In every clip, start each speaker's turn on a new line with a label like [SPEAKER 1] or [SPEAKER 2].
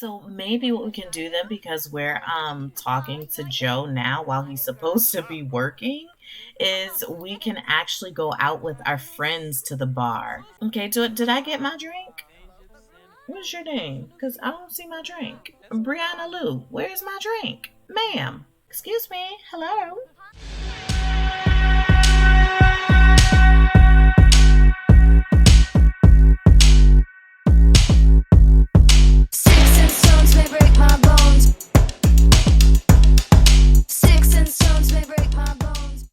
[SPEAKER 1] So maybe what we can do then, because we're talking to Joe now while he's supposed to be working, is we can actually go out with our friends to the bar. Okay, did I get my drink? What's your name? Because I don't see my drink. Brianna Lou, where's my drink? Ma'am, excuse me, hello?
[SPEAKER 2] Sticks and stones may break my bones. Sticks and stones may break my bones.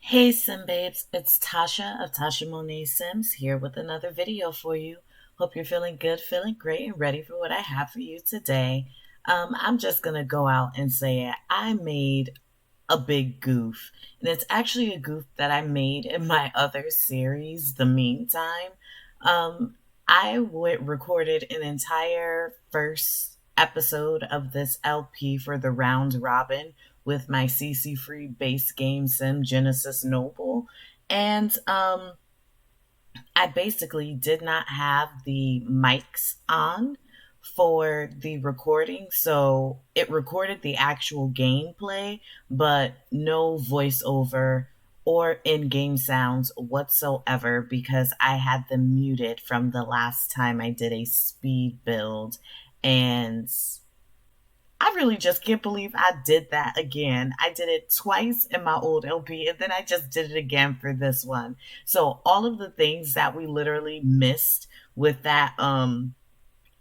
[SPEAKER 1] Hey Sim Babes, it's Tasha of Tasha Monet Sims here with another video for you. Hope you're feeling good, feeling great, and ready for what I have for you today. I'm just gonna go out and say it. I made a big goof, and it's actually a goof that I made in my other series, The Meantime. Um, recorded an entire first episode of this LP for the round robin with my CC free base game sim Genesis Noble. And I basically did not have the mics on for the recording, so it recorded the actual gameplay, but no voiceover or in game sounds whatsoever because I had them muted from the last time I did a speed build. And I really just can't believe I did that again. I did it twice in my old LP and then I just did it again for this one. So all of the things that we literally missed with that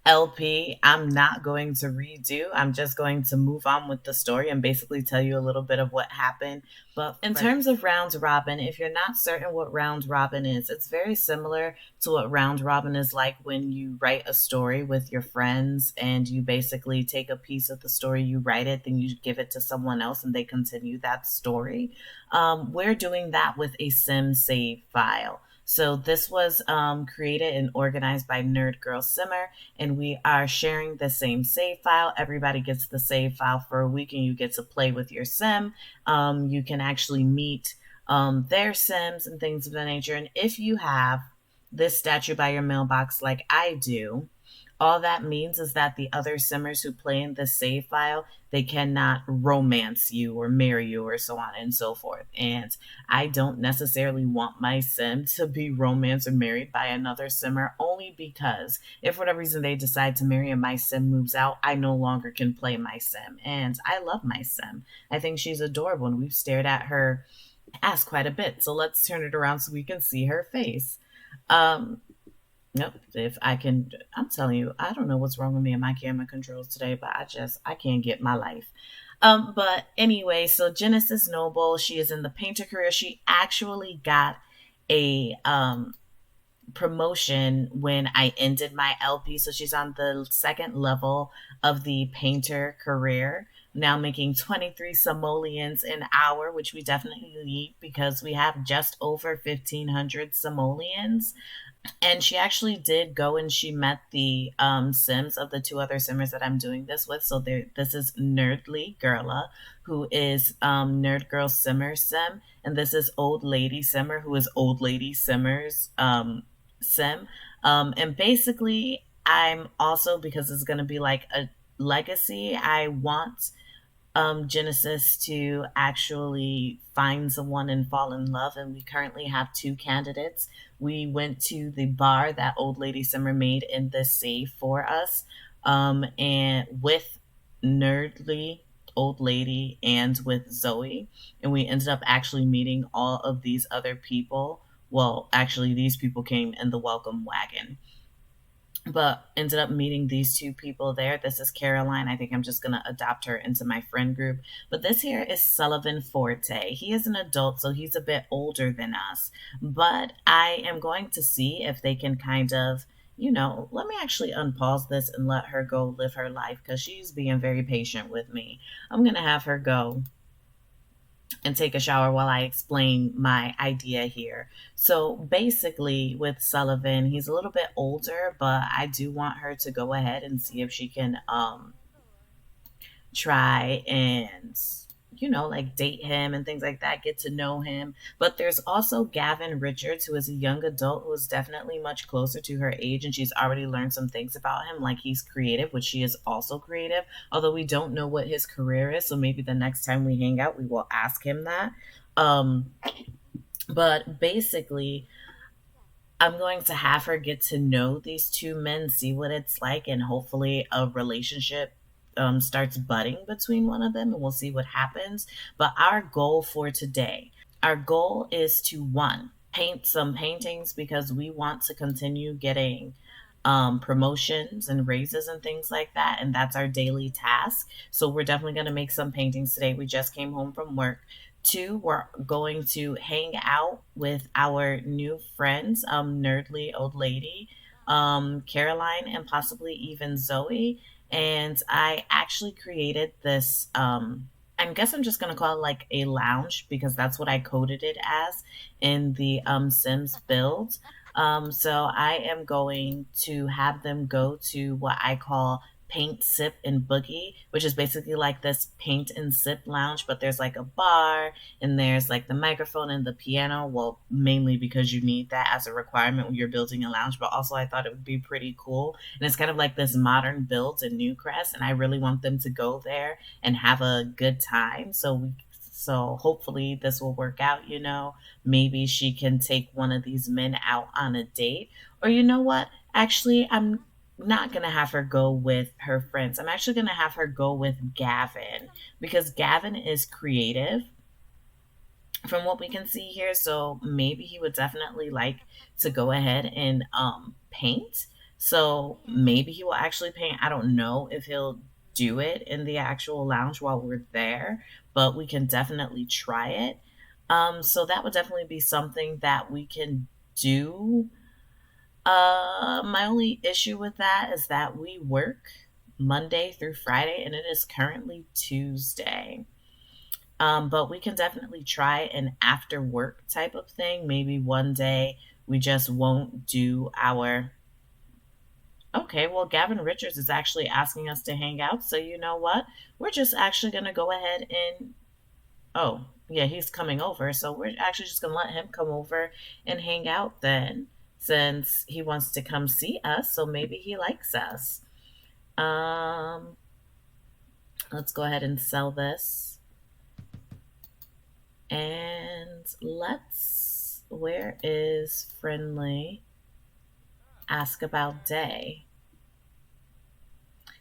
[SPEAKER 1] LP, I'm not going to redo. I'm just going to move on with the story and basically tell you a little bit of what happened. But in terms of round robin, if you're not certain what round robin is, it's very similar to what round robin is like when you write a story with your friends and you basically take a piece of the story, you write it, then you give it to someone else and they continue that story. We're doing that with a sim save file. So this was created and organized by Nerd Girl Simmer, and we are sharing the same save file. Everybody gets the save file for a week, and you get to play with your sim. You can actually meet their sims and things of that nature. And if you have this statue by your mailbox, like I do, all that means is that the other simmers who play in the save file, they cannot romance you or marry you or so on and so forth. And I don't necessarily want my sim to be romanced or married by another simmer, only because if for whatever reason they decide to marry and my sim moves out, I no longer can play my sim. And I love my sim. I think she's adorable and we've stared at her ass quite a bit. So let's turn it around so we can see her face. Um, Nope. If I can, I'm telling you, I don't know what's wrong with me and my camera controls today, but I can't get my life. But anyway, so Genesis Noble, she is in the painter career. She actually got a promotion when I ended my LP. So she's on the second level of the painter career, now making 23 simoleons an hour, which we definitely need because we have just over 1,500 simoleons. And she actually did go and she met the Sims of the two other Simmers that I'm doing this with. So this is Nerdly Girla, who is Nerd Girl Simmer Sim, and this is Old Lady Simmer, who is Old Lady Simmer's Sim. And basically, I'm also, because it's going to be like a legacy, I want Genesis to actually find someone and fall in love. And we currently have two candidates. We went to the bar that Old Lady Simmer made in the save for us, and with Nerdly, Old Lady, and with Zoe. And we ended up actually meeting all of these other people. Well, actually, these people came in the welcome wagon, but ended up meeting these two people there. This is Caroline. I think I'm just going to adopt her into my friend group. But this here is Sullivan Forte. He is an adult, so he's a bit older than us. But I am going to see if they can kind of, let me actually unpause this and let her go live her life because she's being very patient with me. I'm going to have her go and take a shower while I explain my idea here. So basically, with Sullivan, he's a little bit older, but I do want her to go ahead and see if she can try and like date him and things like that, get to know him. But there's also Gavin Richards, who is a young adult who is definitely much closer to her age, and she's already learned some things about him, like he's creative, which she is also creative, although we don't know what his career is. So maybe the next time we hang out, we will ask him that. Um, but basically, I'm going to have her get to know these two men, see what it's like, and hopefully a relationship starts budding between one of them, and we'll see what happens. But our goal is to one, paint some paintings because we want to continue getting promotions and raises and things like that. And that's our daily task. So we're definitely going to make some paintings today. We just came home from work. Two, we're going to hang out with our new friends, Nerdly Old Lady, Caroline, and possibly even Zoe. And I actually created this. I guess I'm just gonna call it like a lounge because that's what I coded it as in the Sims build. So I am going to have them go to what I call paint, sip, and boogie, which is basically like this paint and sip lounge, but there's like a bar and there's like the microphone and the piano. Well, mainly because you need that as a requirement when you're building a lounge, but also I thought it would be pretty cool. And it's kind of like this modern build in Newcrest, and I really want them to go there and have a good time. So hopefully this will work out. Maybe she can take one of these men out on a date. Or you know what? Actually, I'm not going to have her go with her friends. I'm actually going to have her go with Gavin because Gavin is creative from what we can see here. So maybe he would definitely like to go ahead and paint. So maybe he will actually paint. I don't know if he'll do it in the actual lounge while we're there, but we can definitely try it. So that would definitely be something that we can do. My only issue with that is that we work Monday through Friday, and it is currently Tuesday. But we can definitely try an after work type of thing. Maybe one day we just won't do our. Okay, well, Gavin Richards is actually asking us to hang out. So, you know what? We're just actually going to go ahead and. Oh, yeah, he's coming over. So, we're actually just going to let him come over and hang out then, since he wants to come see us. So, maybe he likes us. Um, let's go ahead and sell this. And where is friendly? Ask about day.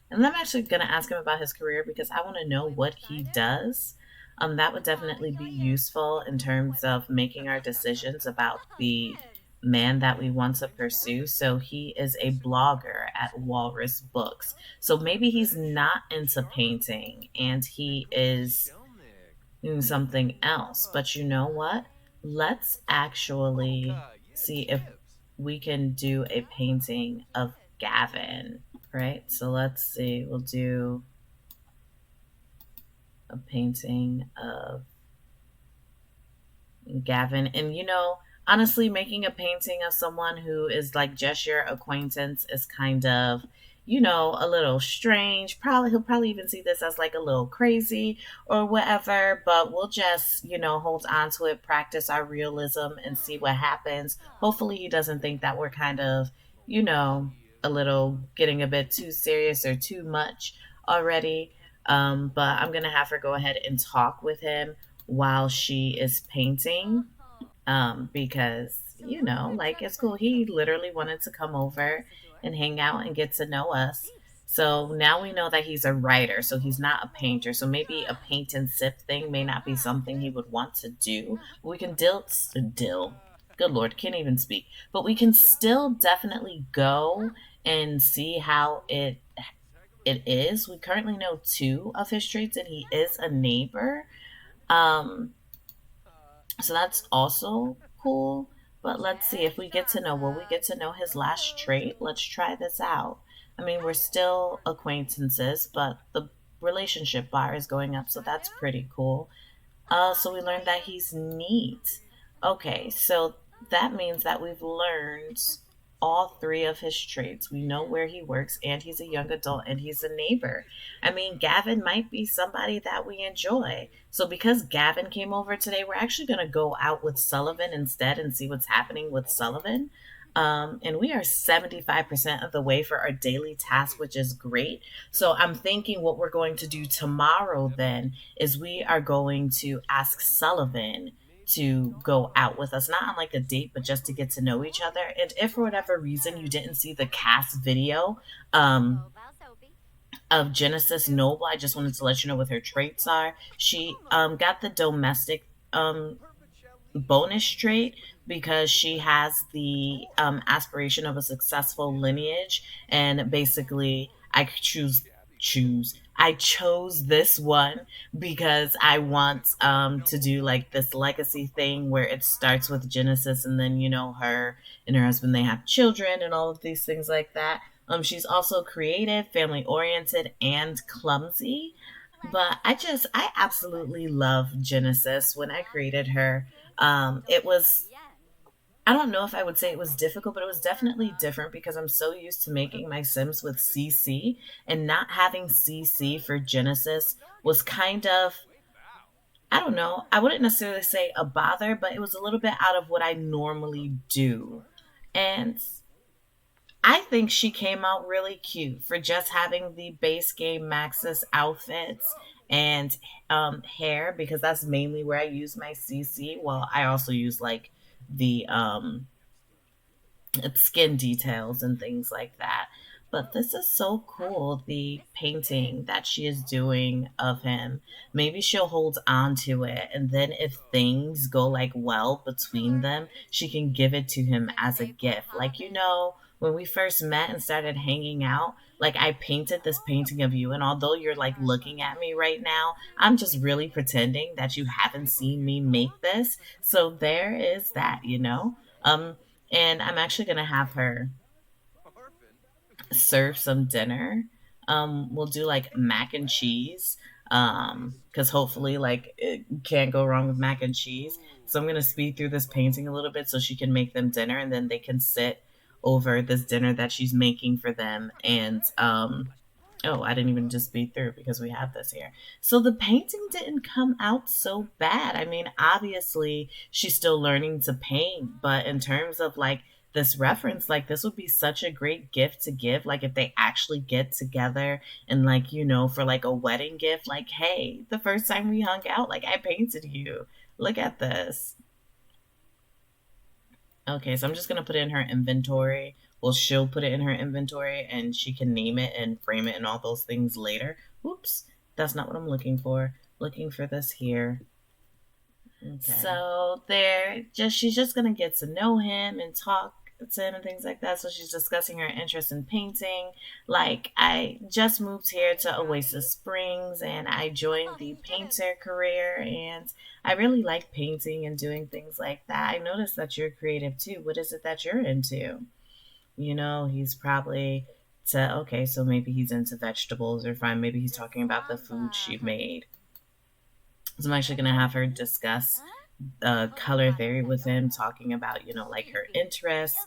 [SPEAKER 1] And I'm actually going to ask him about his career because I want to know what he does. That would definitely be useful in terms of making our decisions about the man that we want to pursue. So he is a blogger at Walrus Books. So maybe he's not into painting and he is doing something else. But you know what? Let's actually see if we can do a painting of Gavin, right? So let's see. We'll do a painting of Gavin. And honestly, making a painting of someone who is like just your acquaintance is kind of, a little strange. Probably he'll probably even see this as like a little crazy or whatever, but we'll just, hold on to it, practice our realism and see what happens. Hopefully he doesn't think that we're kind of, you know, a little getting a bit too serious or too much already. But I'm gonna have her go ahead and talk with him while she is painting, because like it's cool. He literally wanted to come over and hang out and get to know us. So now we know that he's a writer, so he's not a painter. So maybe a paint and sip thing may not be something he would want to do. But we can dill. Good lord, can't even speak. But we can still definitely go and see how it is. We currently know two of his traits, and he is a neighbor. Um, so that's also cool. But let's see if we get to know, will we get to know his last trait? Let's try this out. I mean, we're still acquaintances, but the relationship bar is going up, so that's pretty cool. So we learned that he's neat. Okay, so that means that we've learned. all three of his traits. We know where he works, and he's a young adult, and he's a neighbor. I mean, Gavin might be somebody that we enjoy. So, because Gavin came over today, we're actually going to go out with Sullivan instead and see what's happening with Sullivan. And we are 75% of the way for our daily task, which is great. So, I'm thinking what we're going to do tomorrow then is we are going to ask Sullivan to go out with us, not on like a date, but just to get to know each other. And if for whatever reason you didn't see the cast video, of Genesis Noble, I just wanted to let you know what her traits are. She got the domestic bonus trait because she has the aspiration of a successful lineage, and basically I chose this one because I want to do like this legacy thing where it starts with Genesis, and then her and her husband, they have children and all of these things like that. She's also creative, family oriented, and clumsy. But I absolutely love Genesis. When I created her, it was, I don't know if I would say it was difficult, but it was definitely different because I'm so used to making my Sims with CC, and not having CC for Genesis was kind of, I don't know, I wouldn't necessarily say a bother, but it was a little bit out of what I normally do. And I think she came out really cute for just having the base game Maxis outfits and hair, because that's mainly where I use my CC. Well, I also use like the skin details and things like that. But this is so cool, the painting that she is doing of him. Maybe she'll hold on to it, and then if things go like well between them, she can give it to him as a gift. Like, when we first met and started hanging out, like I painted this painting of you, and although you're like looking at me right now, I'm just really pretending that you haven't seen me make this. So there is that. Um, and I'm actually gonna have her serve some dinner. We'll do like mac and cheese. Because hopefully, like, it can't go wrong with mac and cheese. So I'm gonna speed through this painting a little bit so she can make them dinner, and then they can sit over this dinner that she's making for them. And oh, I didn't even just speed through because we have this here. So the painting didn't come out so bad. I mean, obviously she's still learning to paint, but in terms of like this reference, like this would be such a great gift to give. Like if they actually get together and like, for like a wedding gift, like, hey, the first time we hung out, like I painted you. Look at this. Okay, so I'm just gonna put it in her inventory. Well, she'll put it in her inventory and she can name it and frame it and all those things later. Oops, that's not what I'm looking for. Looking for this here. Okay. So she's just gonna get to know him and talk to him and things like that. So she's discussing her interest in painting. Like, I just moved here to Oasis Springs and I joined the painter career, and I really like painting and doing things like that. I noticed that you're creative too. What is it that you're into? He's probably okay, so maybe he's into vegetables, or fine, maybe he's talking about the food she made. So I'm actually gonna have her discuss color theory with him, talking about like her interests.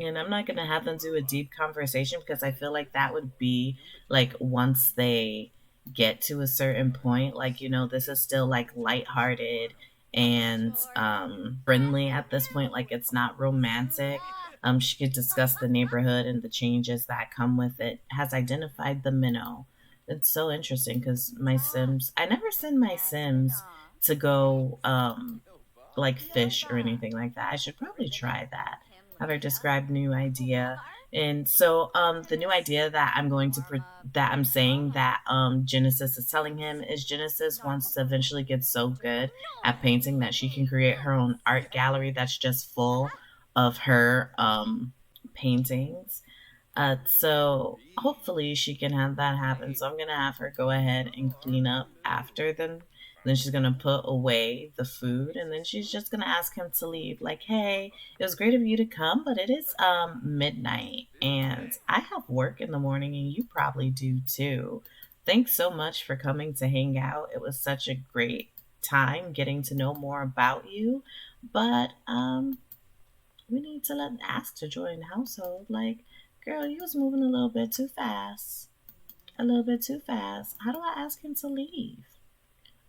[SPEAKER 1] And I'm not gonna have them do a deep conversation because I feel like that would be like once they get to a certain point, like this is still like lighthearted and friendly at this point. Like it's not romantic. She could discuss the neighborhood and the changes that come with it. Has identified the minnow. It's so interesting because my Sims, I never send my Sims to go like fish or anything like that. I should probably try that. Have her describe new idea. And so the new idea that that I'm saying that Genesis is telling him is Genesis wants to eventually get so good at painting that she can create her own art gallery that's just full of her paintings. So hopefully she can have that happen. So I'm gonna have her go ahead and clean up after them. Then she's gonna put away the food, and then she's just gonna ask him to leave. Like, hey, it was great of you to come, but it is midnight, and I have work in the morning, and you probably do too. Thanks so much for coming to hang out. It was such a great time getting to know more about you. But We need to let ask to join the household. Like, girl, you was moving a little bit too fast. A little bit too fast. How do I ask him to leave?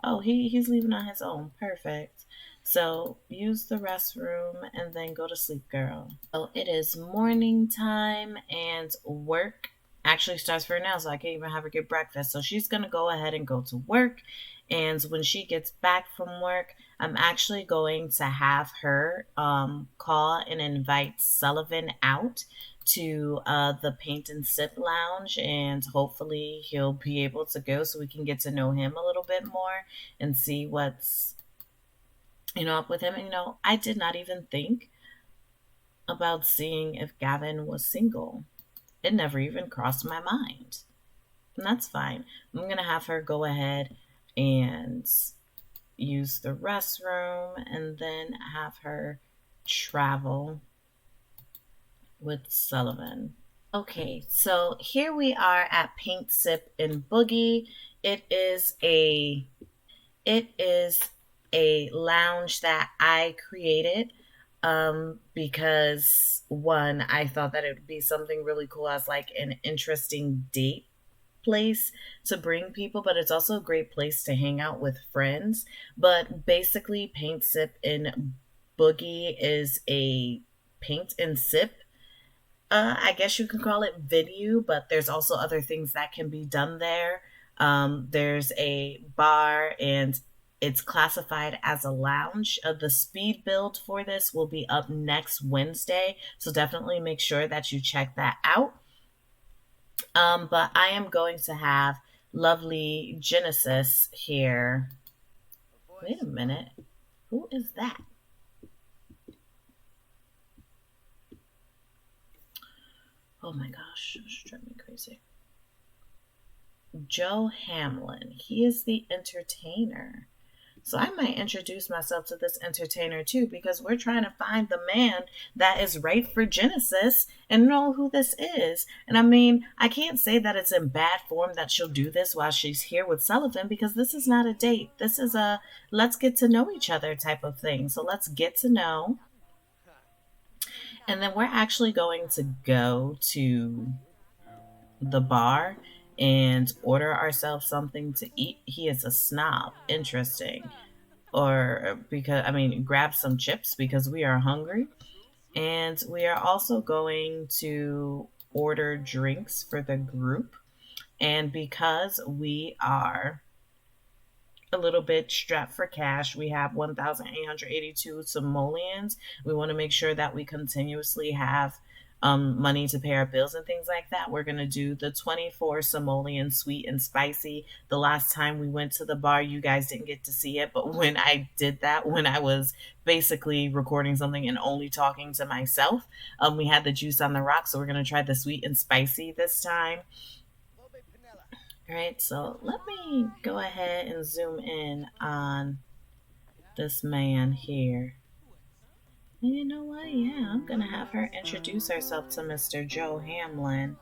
[SPEAKER 1] Oh, he's leaving on his own. Perfect. So use the restroom and then go to sleep, girl. So it is morning time and work actually starts for her now, so I can't even have her get breakfast. So she's gonna go ahead and go to work. And when she gets back from work, I'm actually going to have her call and invite Sullivan out to the Paint and Sip Lounge, and hopefully he'll be able to go so we can get to know him a little bit more and see what's up with him. And I did not even think about seeing if Gavin was single. It never even crossed my mind. And that's fine. I'm going to have her go ahead and use the restroom and then have her travel with Sullivan. Okay, so here we are at Paint Sip and Boogie. It is a It is a lounge that I created because one, I thought that it would be something really cool as like an interesting date place to bring people, but it's also a great place to hang out with friends. But basically, Paint Sip and Boogie is a paint and sip, I guess you can call it video, but there's also other things that can be done there. There's a bar and it's classified as a lounge. The speed build for this will be up next Wednesday, so definitely make sure that you check that out. But I am going to have lovely Genesis here. Wait a minute. Who is that? Oh my gosh, it's driving me crazy. Joe Hamlin. He is the entertainer. So I might introduce myself to this entertainer too because we're trying to find the man that is right for Genesis and know who this is. And I mean, I can't say that it's in bad form that she'll do this while she's here with Sullivan because this is not a date. This is a let's get to know each other type of thing. So let's get to know. And then we're actually going to go to the bar and order ourselves something to eat. He is a snob. Interesting. Or because, I mean, grab some chips because we are hungry. And we are also going to order drinks for the group. And because we are a little bit strapped for cash. We have 1,882 simoleons. We want to make sure that we continuously have money to pay our bills and things like that. We're going to do the 24 simoleon sweet and spicy. The last time we went to the bar, you guys didn't get to see it, but when I did that, when I was basically recording something and only talking to myself, we had the juice on the rock. So we're going to try the sweet and spicy this time. All right, so let me go ahead and zoom in on this man here. And you know what? Yeah, I'm gonna have her introduce herself to Mr. Joe Hamlin,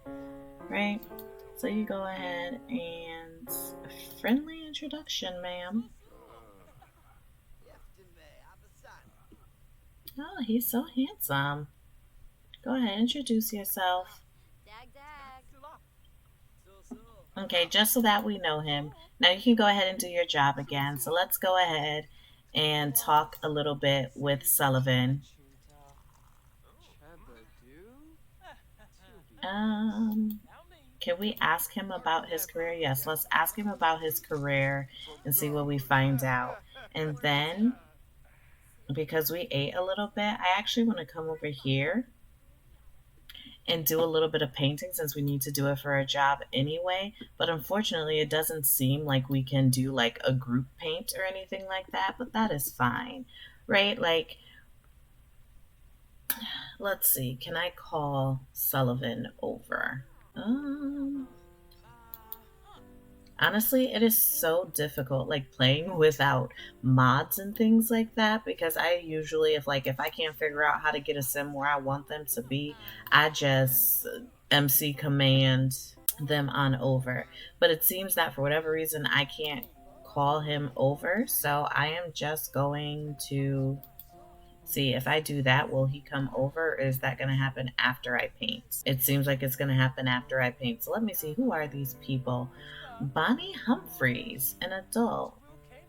[SPEAKER 1] right? So you go ahead and friendly introduction, ma'am. Oh, he's so handsome. Go ahead, introduce yourself.
[SPEAKER 2] Dag dag.
[SPEAKER 1] Okay, just so that we know him. Now you can go ahead and do your job again. So let's go ahead and talk a little bit with Sullivan. Um, can we ask him about his career? Yes, let's ask him about his career and see what we find out. And then, because we ate a little bit, I actually want to come over here and do a little bit of painting since we need to do it for a job anyway. But unfortunately, it doesn't seem like we can do like a group paint or anything like that, but that is fine, right? Like, let's see, can I call Sullivan over? Honestly, it is so difficult like playing without mods and things like that because I usually if I can't figure out how to get a sim where I want them to be, I just MC command them on over. But it seems that for whatever reason I can't call him over, so I am just going to See, if I do that, will he come over or is that going to happen after I paint? It seems like it's going to happen after I paint. So let me see. Who are these people? Bonnie Humphreys, an adult.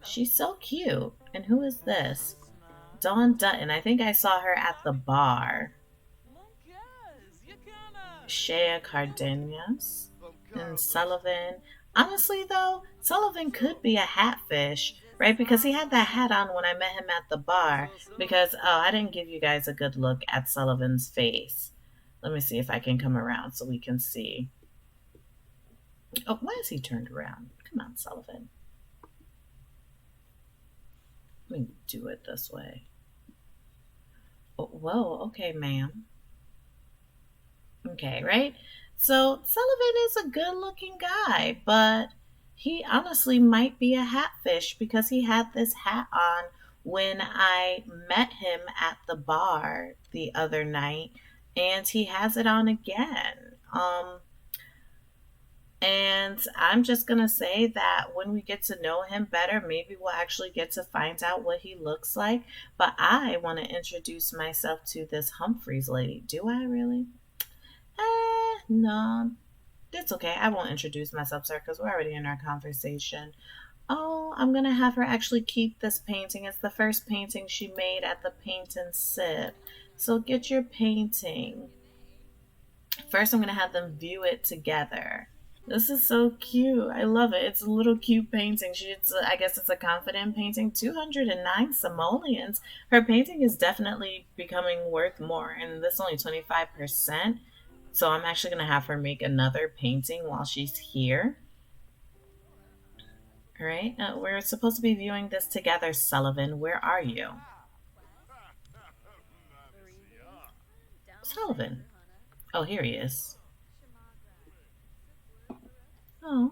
[SPEAKER 1] She's so cute. And who is this? Dawn Dutton. I think I saw her at the bar. Shea Cardenas and Sullivan. Honestly, though, Sullivan could be a hatfish, right? Because he had that hat on when I met him at the bar. Because, oh, I didn't give you guys a good look at Sullivan's face. Let me see if I can come around so we can see. Oh, why is he turned around? Come on, Sullivan. Let me do it this way. Oh, whoa, okay, ma'am. Okay, right? So Sullivan is a good looking guy, but he honestly might be a hatfish because he had this hat on when I met him at the bar the other night, and he has it on again. And I'm just going to say that when we get to know him better, maybe we'll actually get to find out what he looks like. But I want to introduce myself to this Humphreys lady. Do I really? No, it's okay. I won't introduce myself, sir, because we're already in our conversation. Oh, I'm going to have her actually keep this painting. It's the first painting she made at the Paint and Sip. So get your painting. First, I'm going to have them view it together. This is so cute. I love it. It's a little cute painting. I guess it's a confident painting. 209 simoleons. Her painting is definitely becoming worth more, and this only 25%. So I'm actually going to have her make another painting while she's here. All right. We're supposed to be viewing this together, Sullivan. Where are you? Sullivan. Oh, here he is. Oh,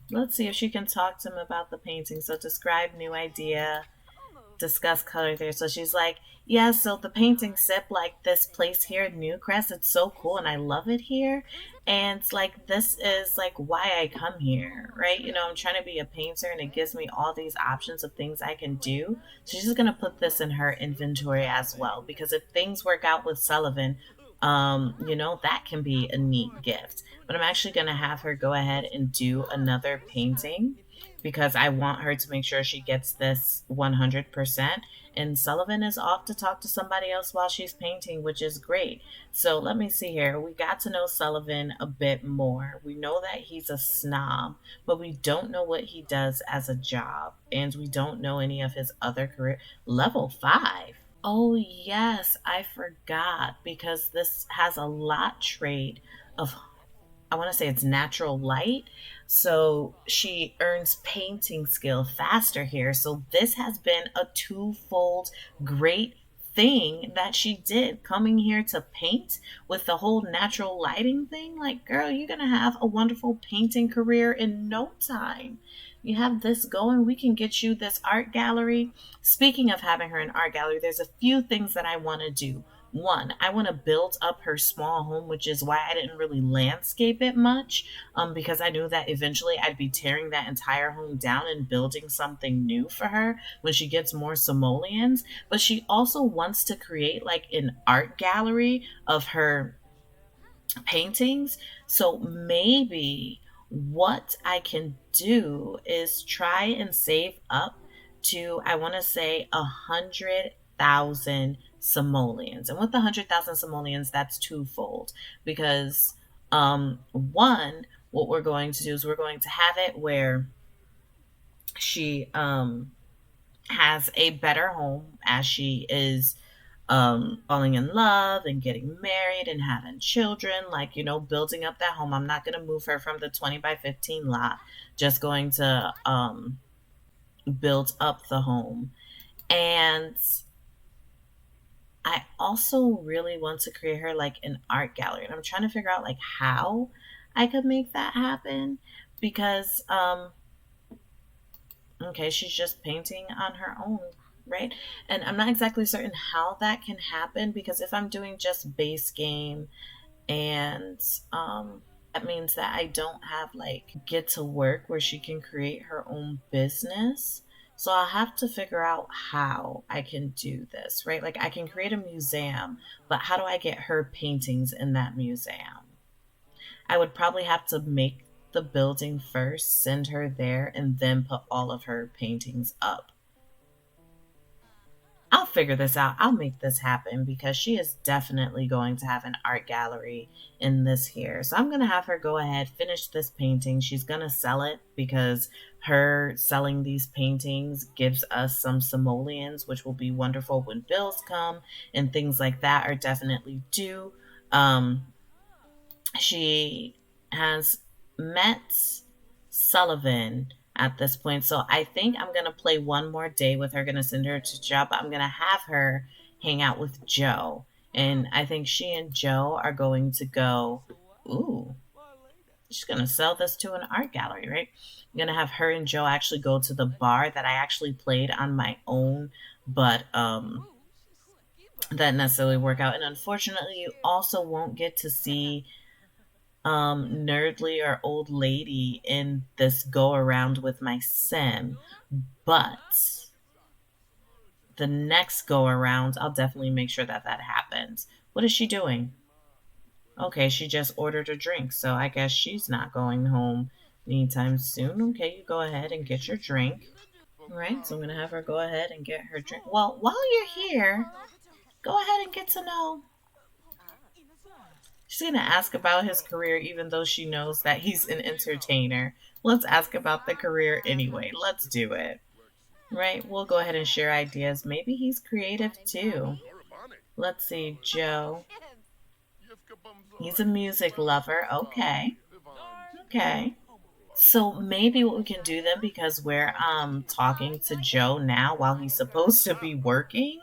[SPEAKER 1] let's see if she can talk to him about the painting. So describe new idea, discuss color theory. So she's like, yeah, so the painting sip like this place here in Newcrest, it's so cool and I love it here. And it's like this is like why I come here, right? I'm trying to be a painter and it gives me all these options of things I can do. So she's gonna put this in her inventory as well. Because if things work out with Sullivan, that can be a neat gift. But I'm actually gonna have her go ahead and do another painting because I want her to make sure she gets this 100%. And Sullivan is off to talk to somebody else while she's painting, which is great. So let me see here. We got to know Sullivan a bit more. We know that he's a snob, but we don't know what he does as a job. And we don't know any of his other career. Level 5. Oh, yes, I forgot because this has a lot trait of, I want to say it's natural light. So she earns painting skill faster here. So this has been a twofold great thing that she did coming here to paint with the whole natural lighting thing. Like, girl, you're going to have a wonderful painting career in no time. You have this going, we can get you this art gallery. Speaking of having her in art gallery, there's a few things that I want to do. One, I want to build up her small home, which is why I didn't really landscape it much, because I knew that eventually I'd be tearing that entire home down and building something new for her when she gets more simoleons. But she also wants to create like an art gallery of her paintings. So maybe what I can do is try and save up to, I want to say, 100,000 simoleons. And with the 100,000 simoleons, that's twofold because one, what we're going to do is we're going to have it where she has a better home as she is falling in love and getting married and having children, like, building up that home. I'm not going to move her from the 20 by 15 lot, just going to build up the home. And I also really want to create her like an art gallery. And I'm trying to figure out like how I could make that happen because okay, she's just painting on her own, right? And I'm not exactly certain how that can happen because if I'm doing just base game and that means that I don't have like get to work where she can create her own business. So I'll have to figure out how I can do this, right? Like I can create a museum, but how do I get her paintings in that museum? I would probably have to make the building first, send her there, and then put all of her paintings up. I'll figure this out. I'll make this happen because she is definitely going to have an art gallery in this here. So I'm going to have her go ahead, finish this painting. She's going to sell it because her selling these paintings gives us some simoleons, which will be wonderful when bills come and things like that are definitely due. She has met Sullivan at this point. So I think I'm going to play one more day with her, going to send her to job. I'm going to have her hang out with Joe. And I think she and Joe are going to go, ooh, she's going to sell this to an art gallery, right? I'm going to have her and Joe actually go to the bar that I actually played on my own, but that necessarily work out. And unfortunately, you also won't get to see nerdly or old lady in this go around with my sim, but the next go around, I'll definitely make sure that that happens. What is she doing? Okay, she just ordered a drink, so I guess she's not going home anytime soon. Okay, you go ahead and get your drink. All right, so I'm gonna have her go ahead and get her drink. Well, while you're here, go ahead and get to know. She's gonna ask about his career, even though she knows that he's an entertainer. Let's ask about the career anyway. Let's do it. Right? We'll go ahead and share ideas. Maybe he's creative too. Let's see, Joe. He's a music lover. Okay. Okay. So maybe what we can do then, because we're talking to Joe now while he's supposed to be working,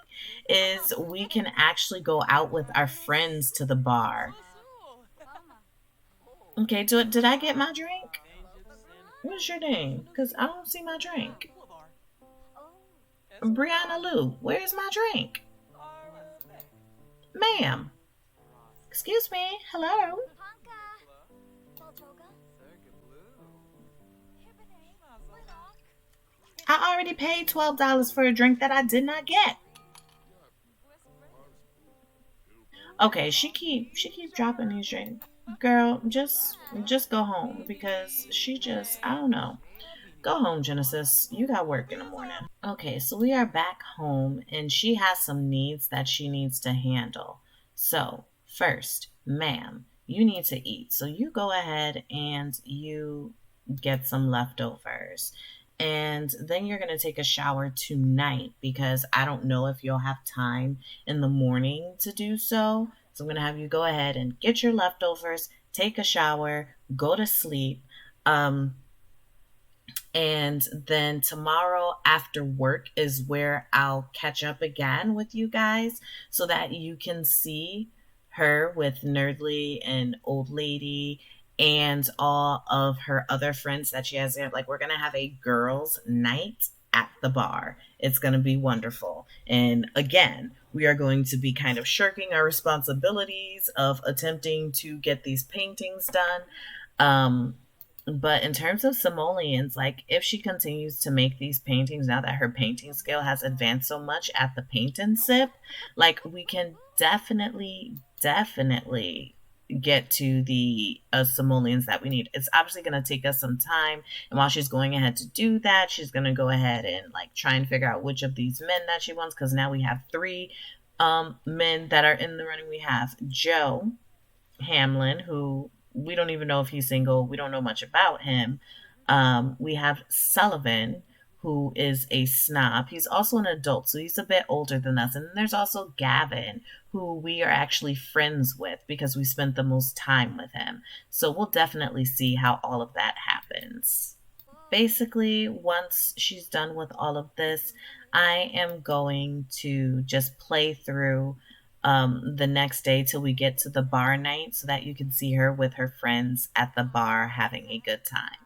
[SPEAKER 1] is we can actually go out with our friends to the bar. Okay, did I get my drink? What's your name? Because I don't see my drink. Brianna Lou, where's my drink? Ma'am, excuse me, hello? I already paid $12 for a drink that I did not get. Okay, she keep dropping these drinks. Girl, just go home because she just I don't know. Go home, Genesis. You got work in the morning. Okay, so we are back home and she has some needs that she needs to handle. So, first, ma'am, you need to eat. So you go ahead and you get some leftovers. And then you're going to take a shower tonight because I don't know if you'll have time in the morning to do so. So I'm going to have you go ahead and get your leftovers, take a shower, go to sleep. Um, and then tomorrow after work is where I'll catch up again with you guys so that you can see her with Nerdly and Old Lady and all of her other friends that she has. Like, we're going to have a girls' night at the bar. It's going to be wonderful. And again, we are going to be kind of shirking our responsibilities of attempting to get these paintings done. Um, but in terms of simoleons, like if she continues to make these paintings now that her painting skill has advanced so much at the paint and sip, like we can definitely get to the simoleons that we need. It's obviously going to take us some time. And while she's going ahead to do that, she's going to go ahead and like try and figure out which of these men that she wants. Because now we have three men that are in the running. We have Joe Hamlin, who we don't even know if he's single. We don't know much about him. We have Sullivan, who is a snob. He's also an adult, so he's a bit older than us. And then there's also Gavin, who we are actually friends with because we spent the most time with him. So we'll definitely see how all of that happens. Basically, once she's done with all of this, I am going to just play through the next day till we get to the bar night so that you can see her with her friends at the bar having a good time.